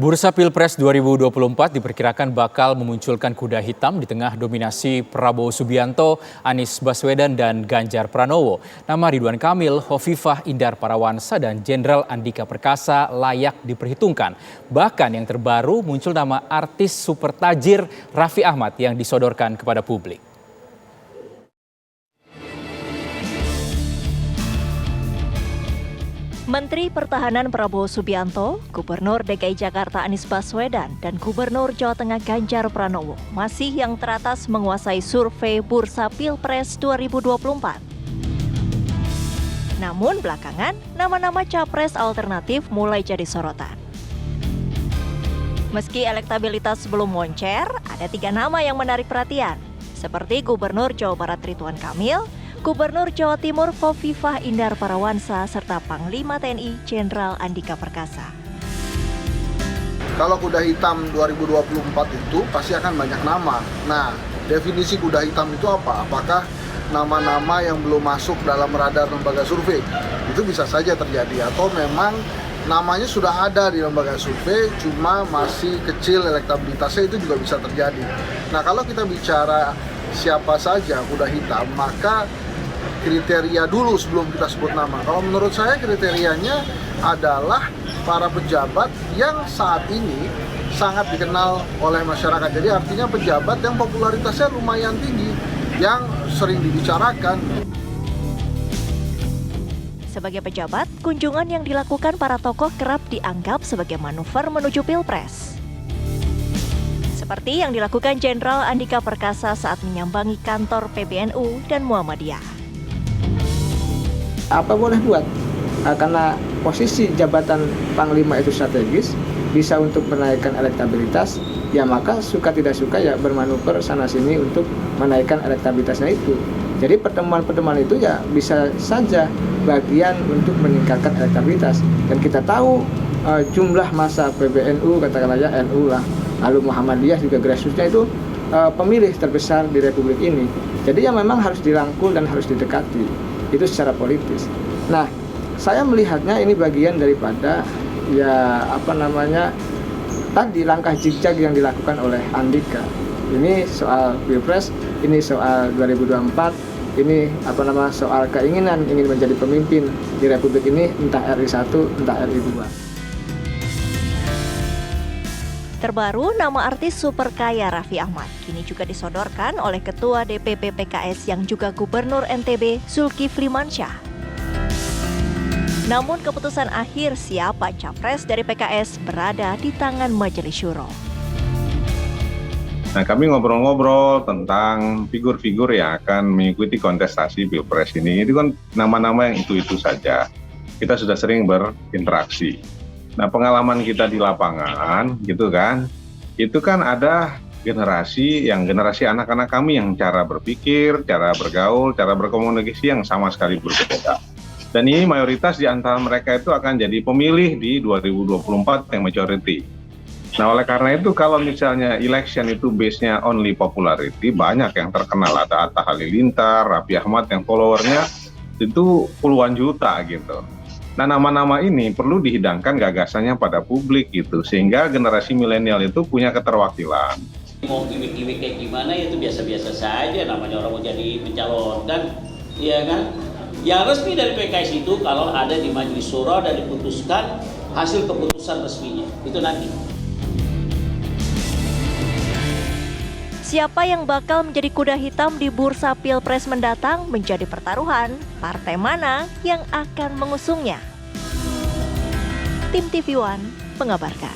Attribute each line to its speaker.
Speaker 1: Bursa Pilpres 2024 diperkirakan bakal memunculkan kuda hitam di tengah dominasi Prabowo Subianto, Anies Baswedan, dan Ganjar Pranowo. Nama Ridwan Kamil, Hovifah Indar Parawansa, dan Jenderal Andika Perkasa layak diperhitungkan. Bahkan yang terbaru muncul nama artis super tajir Raffi Ahmad yang disodorkan kepada publik.
Speaker 2: Menteri Pertahanan Prabowo Subianto, Gubernur DKI Jakarta Anies Baswedan, dan Gubernur Jawa Tengah Ganjar Pranowo masih yang teratas menguasai survei Bursa Pilpres 2024. Namun belakangan, nama-nama capres alternatif mulai jadi sorotan. Meski elektabilitas belum moncer, ada 3 nama yang menarik perhatian, seperti Gubernur Jawa Barat Ridwan Kamil, Gubernur Jawa Timur Hovifah Indar Parawansa, serta Panglima TNI Jenderal Andika Perkasa.
Speaker 3: Kalau kuda hitam 2024 itu pasti akan banyak nama. Nah, definisi kuda hitam itu apa? Apakah nama-nama yang belum masuk dalam radar lembaga survei? Itu bisa saja terjadi. Atau memang namanya sudah ada di lembaga survei, cuma masih kecil elektabilitasnya, itu juga bisa terjadi. Nah, kalau kita bicara siapa saja kuda hitam, maka kriteria dulu sebelum kita sebut nama. Kalau menurut saya kriterianya adalah para pejabat yang saat ini sangat dikenal oleh masyarakat. Jadi artinya pejabat yang popularitasnya lumayan tinggi, yang sering dibicarakan.
Speaker 2: Sebagai pejabat, kunjungan yang dilakukan para tokoh kerap dianggap sebagai manuver menuju Pilpres. Seperti yang dilakukan Jenderal Andika Perkasa saat menyambangi kantor PBNU dan Muhammadiyah.
Speaker 4: Apa boleh buat, karena posisi jabatan Panglima itu strategis, bisa untuk menaikkan elektabilitas, ya maka suka tidak suka ya bermanuver sana sini untuk menaikkan elektabilitasnya itu. Jadi pertemuan-pertemuan itu ya bisa saja bagian untuk meningkatkan elektabilitas. Dan kita tahu jumlah massa PBNU, katakanlah ya NU lah, lalu Muhammadiyah juga grassrootsnya itu pemilih terbesar di Republik ini. Jadi ya memang harus dirangkul dan harus didekati. Itu secara politis. Nah, saya melihatnya ini bagian daripada tadi langkah zigzag yang dilakukan oleh Andika. Ini soal Pilpres, ini soal 2024, ini soal keinginan ingin menjadi pemimpin di Republik ini, entah RI 1, entah RI 2.
Speaker 2: Terbaru, nama artis super kaya Raffi Ahmad kini juga disodorkan oleh Ketua DPP PKS yang juga Gubernur NTB Zulkifli Mansyah. Namun keputusan akhir siapa capres dari PKS berada di tangan Majelis Syuro.
Speaker 5: Nah, kami ngobrol-ngobrol tentang figur-figur yang akan mengikuti kontestasi Pilpres ini. Itu kan nama-nama yang itu-itu saja. Kita sudah sering berinteraksi. Nah, pengalaman kita di lapangan gitu kan, itu kan ada generasi anak-anak kami yang cara berpikir, cara bergaul, cara berkomunikasi yang sama sekali berbeda. Dan ini mayoritas di antara mereka itu akan jadi pemilih di 2024 yang majority. Nah, oleh karena itu kalau misalnya election itu base-nya only popularity, banyak yang terkenal. Ada Atta Halilintar, Raffi Ahmad yang followernya itu puluhan juta gitu. Nah, nama-nama ini perlu dihidangkan gagasannya pada publik gitu, sehingga generasi milenial itu punya keterwakilan.
Speaker 6: Mau gimmick-gimmick kayak gimana ya itu biasa-biasa saja, namanya orang mau jadi mencalonkan, iya kan? Yang resmi dari PKS itu kalau ada di Majelis Syuro dan diputuskan hasil keputusan resminya, itu nanti.
Speaker 2: Siapa yang bakal menjadi kuda hitam di Bursa Pilpres mendatang menjadi pertaruhan partai mana yang akan mengusungnya. Tim TV One mengabarkan.